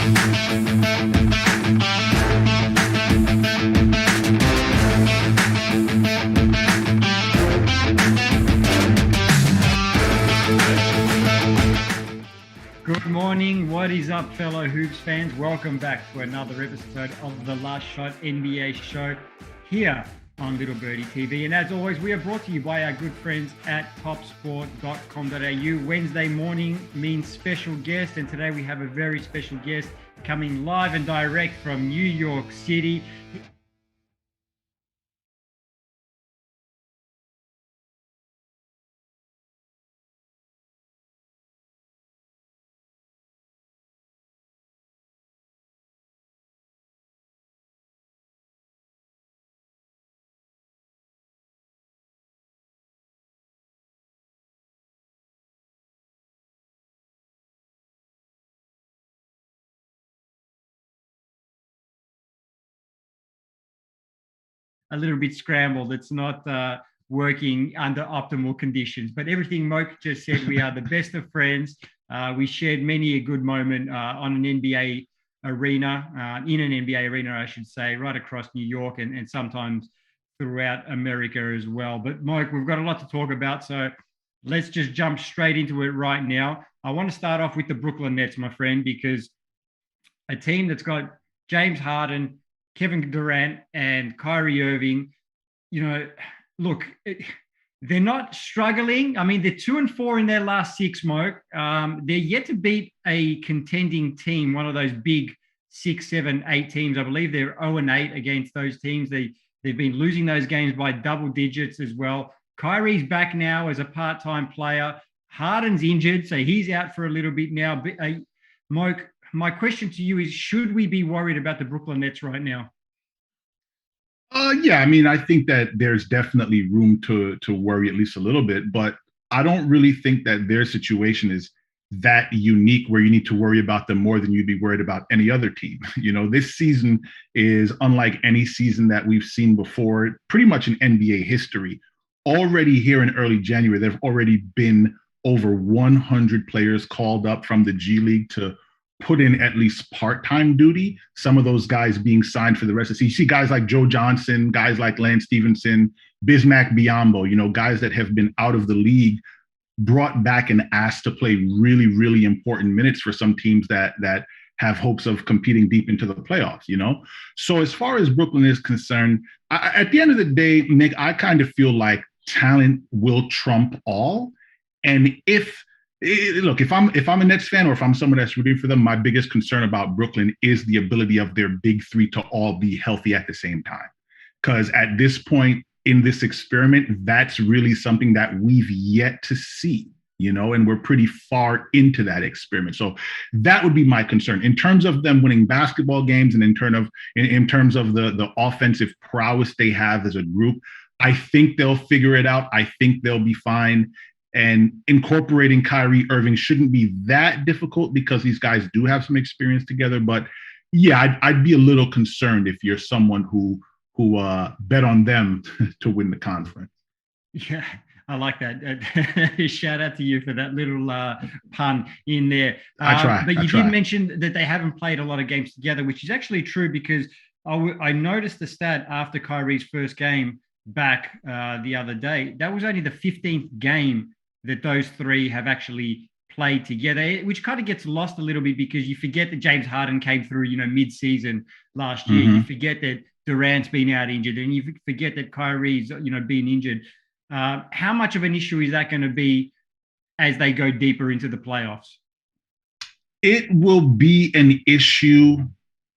Good morning. What is up, fellow Hoops fans? Welcome back to another episode of the Last Shot NBA show here on Little Birdie TV. And as always, we are brought to you by our good friends at topsport.com.au. Wednesday morning means special guest, and today we have a very special guest coming live and direct from New York City. A little bit scrambled. It's not working under optimal conditions. But everything Moke just said, we are the best of friends. We shared many a good moment on an NBA arena, in an NBA arena, I should say, right across New York and sometimes throughout America as well. But Moke, we've got a lot to talk about, so let's just jump straight into it right now. I want to start off with the Brooklyn Nets, my friend, because a team that's got James Harden, Kevin Durant, and Kyrie Irving, look, they're not struggling. I mean, they're 2-4 in their last six, Moke. They're yet to beat a contending team, one of those big 6, 7, 8 teams. I believe they're 0-8 against those teams. They've been losing those games by double digits as well. Kyrie's back now as a part-time player. Harden's injured, so he's out for a little bit now. Moke, my question to you is, should we be worried about the Brooklyn Nets right now? Yeah, I mean, I think that there's definitely room to worry at least a little bit, but I don't really think that their situation is that unique where you need to worry about them more than you'd be worried about any other team. This season is unlike any season that we've seen before, pretty much in NBA history. Already here in early January, there have already been over 100 players called up from the G League to put in at least part-time duty, some of those guys being signed for the rest of the season. You see guys like Joe Johnson, guys like Lance Stevenson, Bismack Biyombo, guys that have been out of the league, brought back and asked to play really, really important minutes for some teams that have hopes of competing deep into the playoffs, So as far as Brooklyn is concerned, at the end of the day, Nick, I kind of feel like talent will trump all. And if I'm a Nets fan or if I'm someone that's rooting for them, my biggest concern about Brooklyn is the ability of their big three to all be healthy at the same time. Because at this point in this experiment, that's really something that we've yet to see, and we're pretty far into that experiment. So that would be my concern in terms of them winning basketball games and in terms of the offensive prowess they have as a group. I think they'll figure it out. I think they'll be fine. And incorporating Kyrie Irving shouldn't be that difficult because these guys do have some experience together. But yeah, I'd be a little concerned if you're someone who bet on them to win the conference. Yeah, I like that. Shout out to you for that little pun in there. I try. But you did mention that they haven't played a lot of games together, which is actually true because I noticed the stat after Kyrie's first game back the other day. That was only the 15th game that those three have actually played together, which kind of gets lost a little bit because you forget that James Harden came through, mid-season last year. Mm-hmm. You forget that Durant's been out injured, and you forget that Kyrie's, been injured. How much of an issue is that going to be as they go deeper into the playoffs? It will be an issue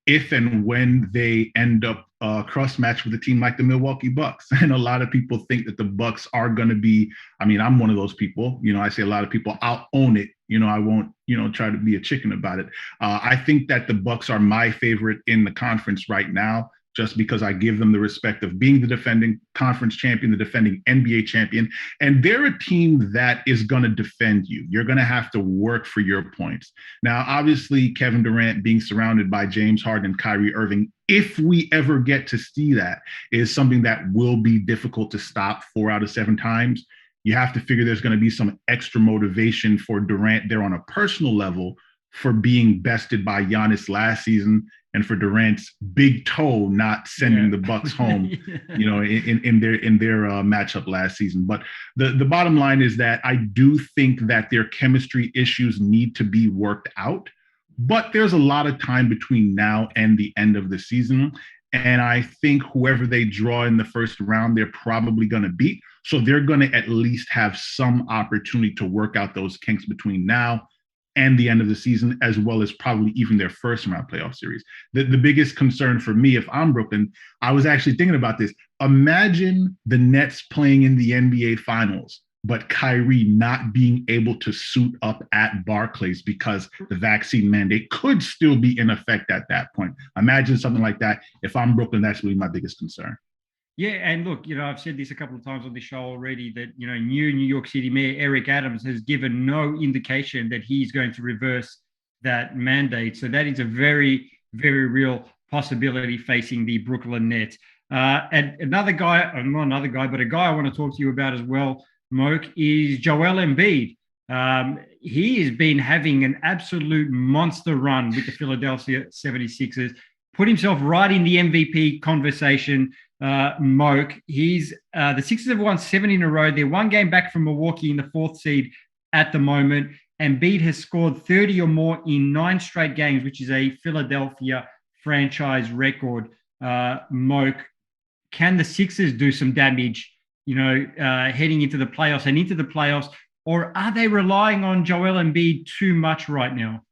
if and when they end up cross-match with a team like the Milwaukee Bucks. And a lot of people think that the Bucks are going to be, I'm one of those people, I say a lot of people, I'll own it. I won't, try to be a chicken about it. I think that the Bucks are my favorite in the conference right now. just because I give them the respect of being the defending conference champion, the defending NBA champion. And they're a team that is going to defend you. You're going to have to work for your points. Now, obviously, Kevin Durant being surrounded by James Harden and Kyrie Irving, if we ever get to see that, is something that will be difficult to stop 4 out of 7 times. You have to figure there's going to be some extra motivation for Durant there on a personal level, for being bested by Giannis last season and for Durant's big toe not sending the Bucks home, in their matchup last season. But the bottom line is that I do think that their chemistry issues need to be worked out. But there's a lot of time between now and the end of the season. And I think whoever they draw in the first round, they're probably going to beat. So they're going to at least have some opportunity to work out those kinks between now and the end of the season, as well as probably even their first round playoff series. The biggest concern for me, if I'm Brooklyn, I was actually thinking about this. Imagine the Nets playing in the NBA Finals, but Kyrie not being able to suit up at Barclays because the vaccine mandate could still be in effect at that point. Imagine something like that. If I'm Brooklyn, that's really my biggest concern. Yeah, and look, I've said this a couple of times on the show already that, new New York City Mayor Eric Adams has given no indication that he's going to reverse that mandate. So that is a very, very real possibility facing the Brooklyn Nets. And not another guy, but a guy I want to talk to you about as well, Moke, is Joel Embiid. He has been having an absolute monster run with the Philadelphia 76ers, put himself right in the MVP conversation. Moke, the Sixers have won 7 in a row. They're one game back from Milwaukee in the 4th seed at the moment. Embiid has scored 30 or more in 9 straight games, which is a Philadelphia franchise record. Moke, can the Sixers do some damage, heading into the playoffs, or are they relying on Joel Embiid too much right now?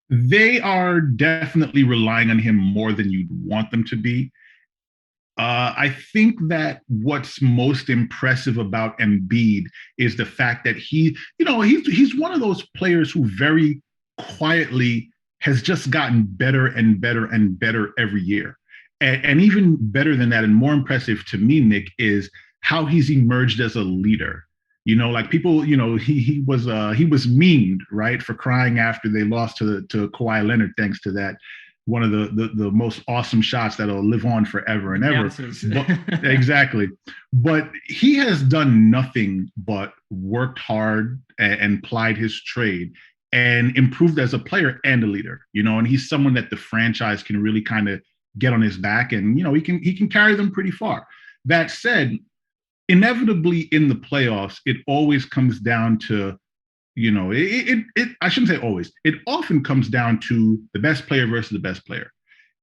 They are definitely relying on him more than you'd want them to be. I think that what's most impressive about Embiid is the fact that he's one of those players who very quietly has just gotten better and better and better every year. And even better than that, and more impressive to me, Nick, is how he's emerged as a leader. Like people, he was memed, right, for crying after they lost to Kawhi Leonard, thanks to that one of the most awesome shots that'll live on forever and ever. But, exactly. But he has done nothing but worked hard and plied his trade and improved as a player and a leader, and he's someone that the franchise can really kind of get on his back, and he can carry them pretty far. That said, inevitably in the playoffs, it always comes down to, I shouldn't say always, it often comes down to the best player versus the best player.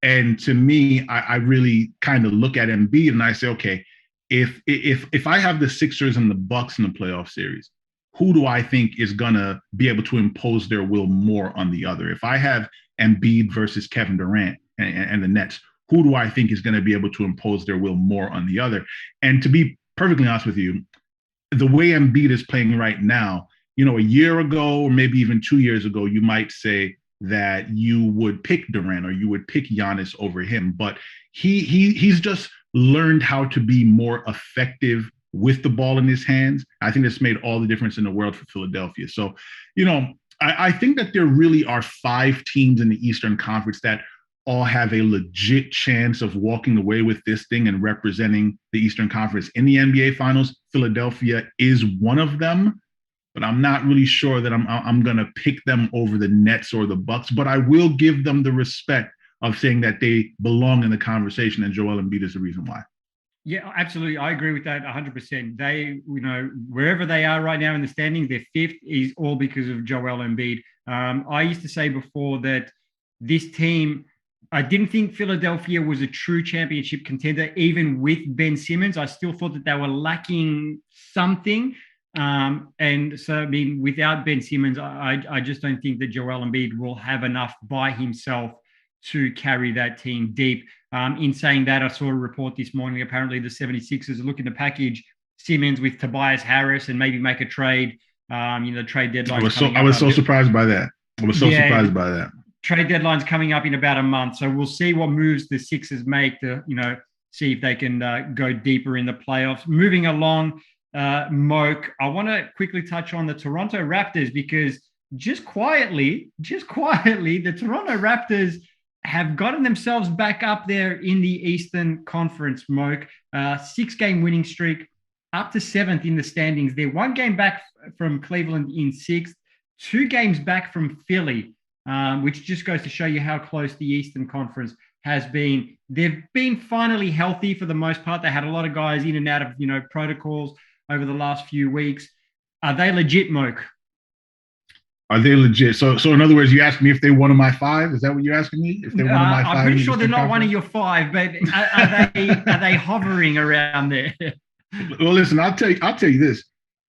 And to me, I really kind of look at Embiid and I say, okay, if I have the Sixers and the Bucks in the playoff series, who do I think is gonna be able to impose their will more on the other? If I have Embiid versus Kevin Durant and the Nets, who do I think is going to be able to impose their will more on the other? And to be perfectly honest with you, the way Embiid is playing right now, a year ago or maybe even 2 years ago, you might say that you would pick Durant or you would pick Giannis over him, but he's just learned how to be more effective with the ball in his hands. I think that's made all the difference in the world for Philadelphia. So, I think that there really are 5 teams in the Eastern Conference that all have a legit chance of walking away with this thing and representing the Eastern Conference in the NBA Finals. Philadelphia is one of them, but I'm not really sure that I'm going to pick them over the Nets or the Bucks, but I will give them the respect of saying that they belong in the conversation, and Joel Embiid is the reason why. Yeah, absolutely. I agree with that 100%. They, wherever they are right now in the standings, their 5th is all because of Joel Embiid. I used to say before that this team, I didn't think Philadelphia was a true championship contender, even with Ben Simmons. I still thought that they were lacking something. And so, without Ben Simmons, I just don't think that Joel Embiid will have enough by himself to carry that team deep. In saying that, I saw a report this morning. Apparently, the 76ers are looking to package Simmons with Tobias Harris and maybe make a trade. Trade deadline. I was so surprised by that. Surprised by that. Trade deadline's coming up in about a month, so we'll see what moves the Sixers make to, see if they can go deeper in the playoffs. Moving along, Moke, I want to quickly touch on the Toronto Raptors because just quietly, the Toronto Raptors have gotten themselves back up there in the Eastern Conference, Moke. 6-game winning streak, up to 7th in the standings. They're 1 game back from Cleveland in 6th. 2 games back from Philly, which just goes to show you how close the Eastern Conference has been. They've been finally healthy for the most part. They had a lot of guys in and out of, protocols over the last few weeks. Are they legit, Moke? Are they legit? So in other words, you asked me if they one of my 5. Is that what you're asking me? If they're one of my 5? I'm pretty sure they're not one of your 5, but are they hovering around there? Well, listen, I'll tell you this.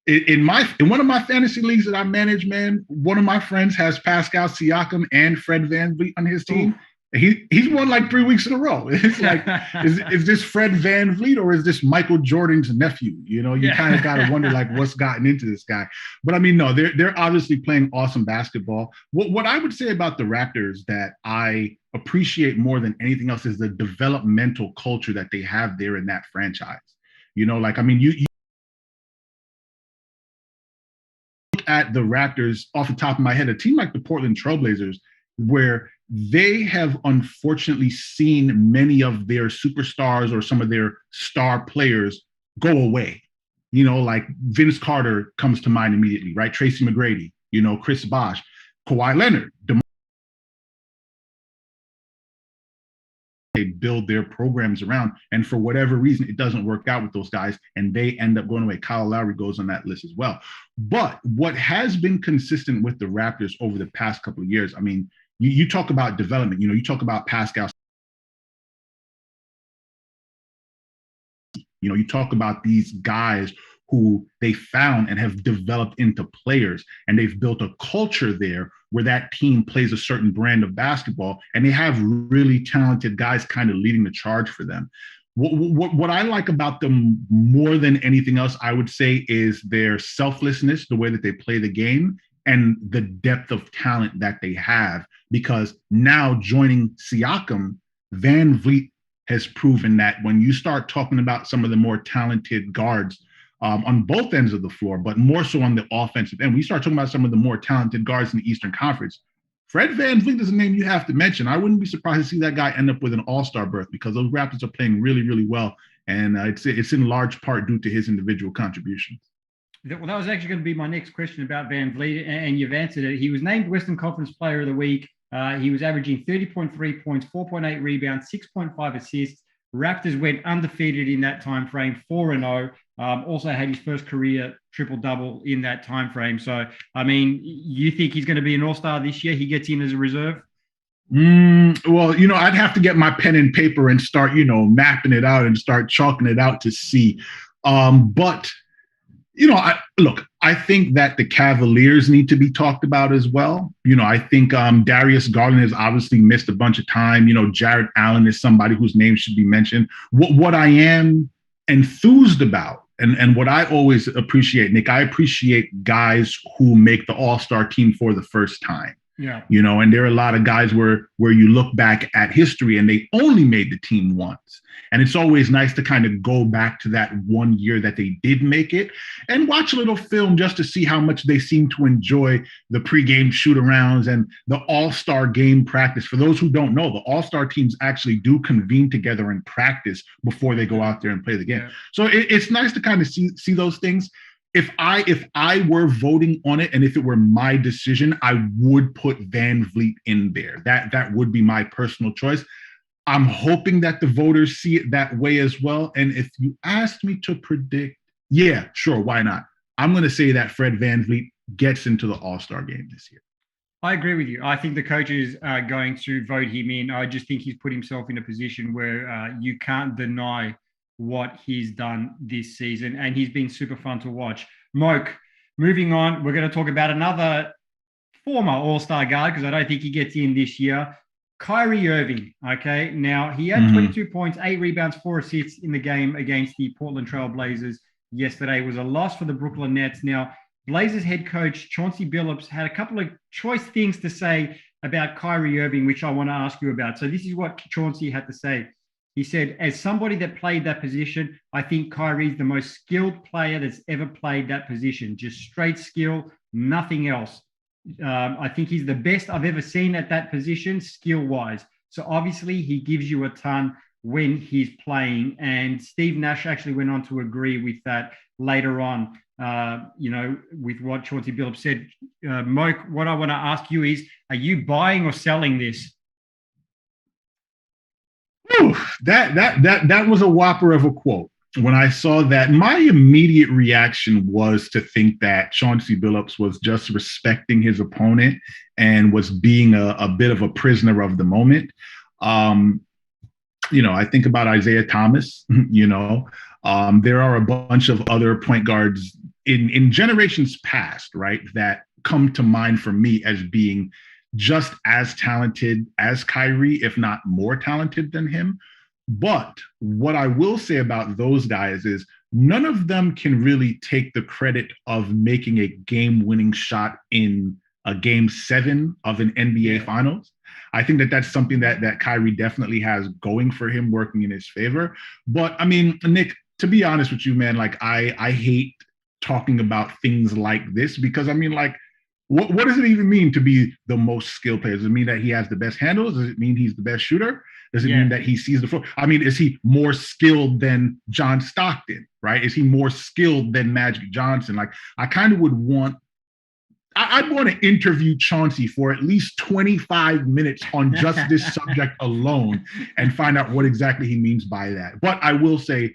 In one of my fantasy leagues that I manage, man, one of my friends has Pascal Siakam and Fred VanVleet on his team. Ooh. He's won like 3 weeks in a row. It's like, is this Fred VanVleet or is this Michael Jordan's nephew? You kind of got to wonder like what's gotten into this guy. But I mean, no, they're obviously playing awesome basketball. What I would say about the Raptors that I appreciate more than anything else is the developmental culture that they have there in that franchise. You look at the Raptors off the top of my head, a team like the Portland Trailblazers, where they have unfortunately seen many of their superstars or some of their star players go away. Like Vince Carter comes to mind immediately, right? Tracy McGrady, Chris Bosh, Kawhi Leonard. They build their programs around, and for whatever reason, it doesn't work out with those guys, and they end up going away. Kyle Lowry goes on that list as well. But what has been consistent with the Raptors over the past couple of years, I mean, you talk about development, you talk about Pascal. You talk about these guys who they found and have developed into players, and they've built a culture there where that team plays a certain brand of basketball, and they have really talented guys kind of leading the charge for them. What I like about them more than anything else, I would say, is their selflessness, the way that they play the game, and the depth of talent that they have. Because now joining Siakam, VanVleet has proven that when you start talking about some of the more talented guards on both ends of the floor, but more so on the offensive end, when you start talking about some of the more talented guards in the Eastern Conference, Fred VanVleet is a name you have to mention. I wouldn't be surprised to see that guy end up with an all-star berth because those Raptors are playing really, really well. And it's in large part due to his individual contributions. Well, that was actually going to be my next question about VanVleet, and you've answered it. He was named Western Conference Player of the Week. He was averaging 30.3 points, 4.8 rebounds, 6.5 assists. Raptors went undefeated in that time frame, 4-0. Also had his first career triple-double in that time frame. So, I mean, you think he's going to be an all-star this year? He gets in as a reserve? Well, I'd have to get my pen and paper and start, mapping it out and start chalking it out to see. But I think that the Cavaliers need to be talked about as well. I think Darius Garland has obviously missed a bunch of time. Jarrett Allen is somebody whose name should be mentioned. What I am enthused about, and what I always appreciate, Nick, I appreciate guys who make the all-star team for the first time. Yeah. And there are a lot of guys where you look back at history and they only made the team once. And it's always nice to kind of go back to that one year that they did make it and watch a little film just to see how much they seem to enjoy the pregame shoot-arounds and the all-star game practice. For those who don't know, the all-star teams actually do convene together and practice before they go out there and play the game. Yeah. So it's nice to kind of see those things. If I were voting on it and if it were my decision, I would put VanVleet in there. That would be my personal choice. I'm hoping that the voters see it that way as well. And if you asked me to predict, yeah, sure, why not? I'm going to say that Fred VanVleet gets into the All-Star game this year. I agree with you. I think the coaches are going to vote him in. I just think he's put himself in a position where you can't deny what he's done this season, and he's been super fun to watch. Moke, moving on, we're going to talk about another former All-Star guard because I don't think he gets in this year. Kyrie Irving, okay? Now, he had 22 points, 8 rebounds, 4 assists in the game against the Portland Trailblazers yesterday. It was a loss for the Brooklyn Nets. Now, Blazers head coach Chauncey Billups had a couple of choice things to say about Kyrie Irving, which I want to ask you about. So this is what Chauncey had to say. He said, as somebody that played that position, I think Kyrie's the most skilled player that's ever played that position. Just straight skill, nothing else. I think he's the best I've ever seen at that position, skill-wise. So obviously he gives you a ton when he's playing. And Steve Nash actually went on to agree with that later on. with what Chauncey Billups said. Moke, what I want to ask you is, are you buying or selling this? Whew, that was a whopper of a quote. When I saw that, my immediate reaction was to think that Chauncey Billups was just respecting his opponent and was being a bit of a prisoner of the moment. I think about Isaiah Thomas, there are a bunch of other point guards in generations past, right, that come to mind for me as being just as talented as Kyrie, if not more talented than him. But what I will say about those guys is none of them can really take the credit of making a game-winning shot in a game 7 of an NBA Finals. I think that that's something that Kyrie definitely has going for him, working in his favor. But I mean, Nick, to be honest with you, man, like I hate talking about things like this because I mean, like, what does it even mean to be the most skilled player? Does it mean that he has the best handles? Does it mean he's the best shooter? Does it mean that he sees the floor? I mean, is he more skilled than John Stockton, right? Is he more skilled than Magic Johnson? Like, I kind of would want, I'd want to interview Chauncey for at least 25 minutes on just this subject alone and find out what exactly he means by that. But I will say,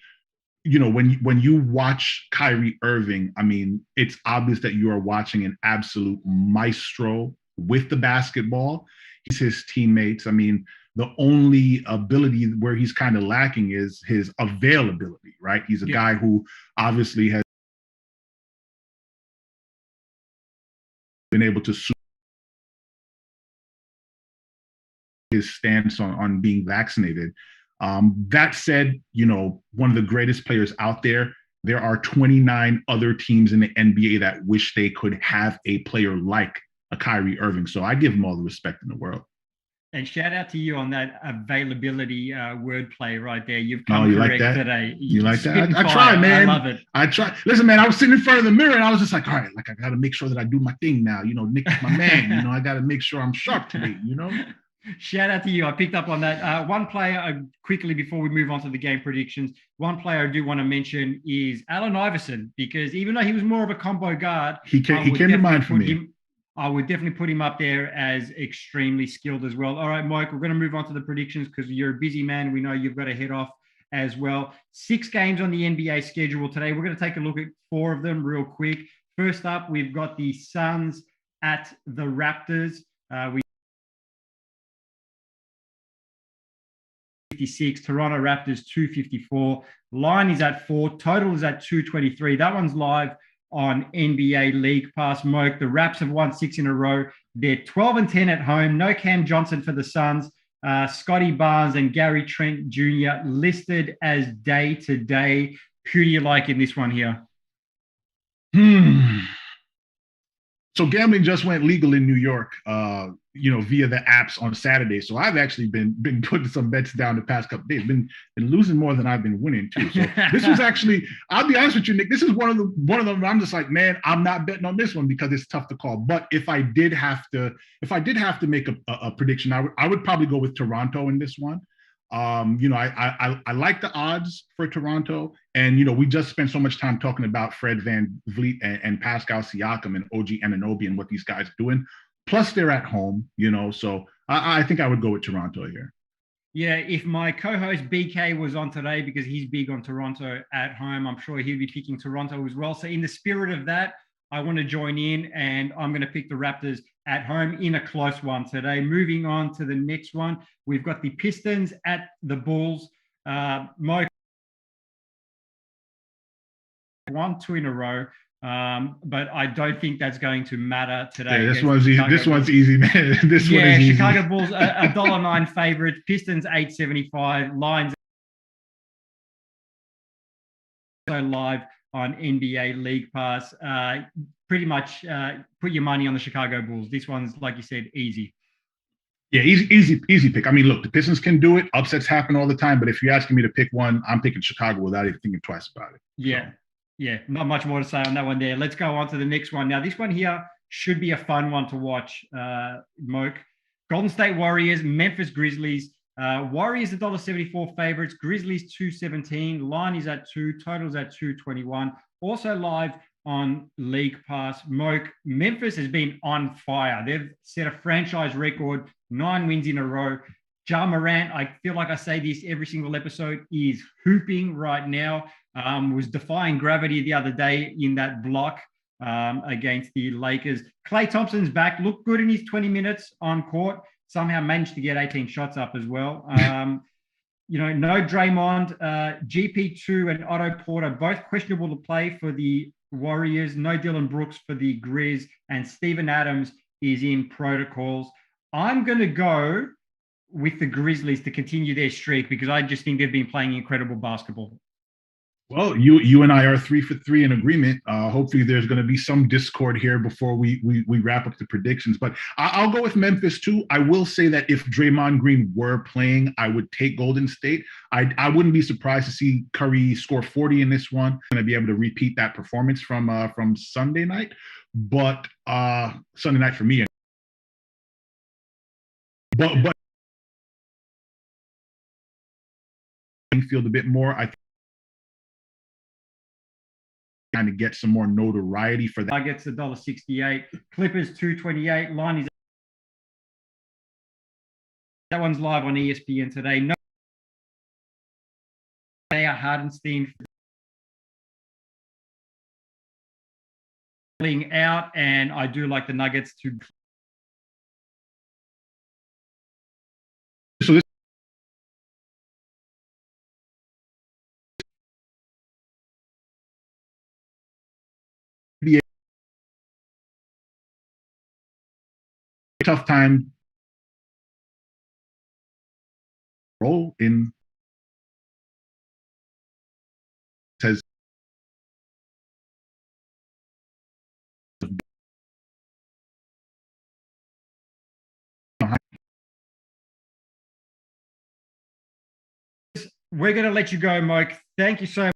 when you watch Kyrie Irving, I mean, it's obvious that you are watching an absolute maestro with the basketball. He's his teammates. I mean, the only ability where he's kind of lacking is his availability, right? He's a guy who obviously has been able to suit his stance on being vaccinated. That said, one of the greatest players out there, there are 29 other teams in the NBA that wish they could have a player like a Kyrie Irving. So I give him all the respect in the world. And shout out to you on that availability wordplay right there. You've come correct like today. You like that? I try, man. I love it. I try. Listen, man, I was sitting in front of the mirror and I was just like, all right, like I got to make sure that I do my thing now. Nick is my man. I got to make sure I'm sharp today, Shout out to you. I picked up on that. One player, quickly before we move on to the game predictions, one player I do want to mention is Allen Iverson, because even though he was more of a combo guard, he came to mind for me. I would definitely put him up there as extremely skilled as well. All right, Mike, we're going to move on to the predictions because you're a busy man. We know you've got to head off as well. 6 games on the NBA schedule today. We're going to take a look at 4 of them real quick. First up, we've got the Suns at the Raptors. We 56, Toronto Raptors 254. Line is at 4, total is at 223. That one's live on NBA League Pass. Moke, the Raps have won 6 in a row. They're 12-10 at home. No Cam Johnson for the Suns. Scotty Barnes and Gary Trent Jr. listed as day-to-day. Who do you like in this one here? So gambling just went legal in New York, via the apps on Saturday. So I've actually been putting some bets down the past couple of days. Been losing more than I've been winning too. So this was actually, I'll be honest with you, Nick. This is one of them. I'm just like, man, I'm not betting on this one because it's tough to call. But if I did have to make a prediction, I would probably go with Toronto in this one. I like the odds for Toronto, and we just spent so much time talking about Fred VanVleet and Pascal Siakam and OG Anunoby and what these guys are doing. Plus, they're at home, so I think I would go with Toronto here. Yeah, if my co-host BK was on today, because he's big on Toronto at home, I'm sure he'd be picking Toronto as well. So in the spirit of that, I want to join in, and I'm going to pick the Raptors at home in a close one today. Moving on to the next one, we've got the Pistons at the Bulls. Moke 1-2 in a row, but I don't think that's going to matter today. Yeah, this one's easy. This one's easy, man. This one is easy. Chicago Bulls $1.09 favorites. Pistons $8.75. Lines so live on NBA League Pass. Pretty much put your money on the Chicago Bulls. This one's, like you said, easy. Yeah, easy pick. I mean, look, the Pistons can do it. Upsets happen all the time. But if you're asking me to pick one, I'm picking Chicago without even thinking twice about it. Yeah. Yeah, not much more to say on that one there. Let's go on to the next one. Now, this one here should be a fun one to watch, Moke. Golden State Warriors, Memphis Grizzlies. Warriors $1.74 favorites. Grizzlies $2.17. Line is at 2. Totals at 2.21. Also live on League Pass. Moke, Memphis has been on fire. They've set a franchise record, 9 wins in a row. Ja Morant, I feel like I say this every single episode, is hooping right now. Was defying gravity the other day in that block against the Lakers. Klay Thompson's back, looked good in his 20 minutes on court. Somehow managed to get 18 shots up as well. No Draymond, GP2 and Otto Porter, both questionable to play for the Warriors. No Dylan Brooks for the Grizz, and Steven Adams is in protocols. I'm going to go with the Grizzlies to continue their streak because I just think they've been playing incredible basketball. Well, you and I are 3 for 3 in agreement. Hopefully, there's going to be some discord here before we wrap up the predictions. But I'll go with Memphis too. I will say that if Draymond Green were playing, I would take Golden State. I wouldn't be surprised to see Curry score 40 in this one. Going to be able to repeat that performance from Sunday night, but Sunday night for me. But field a bit more. I think kind of get some more notoriety for that. Nuggets $1.68, Clippers $2.28. Line is that one's live on ESPN today. No, they are Hardenstein out, and I do like the Nuggets to. So this be a tough time role in says we're going to let you go, Mike. Thank you so much.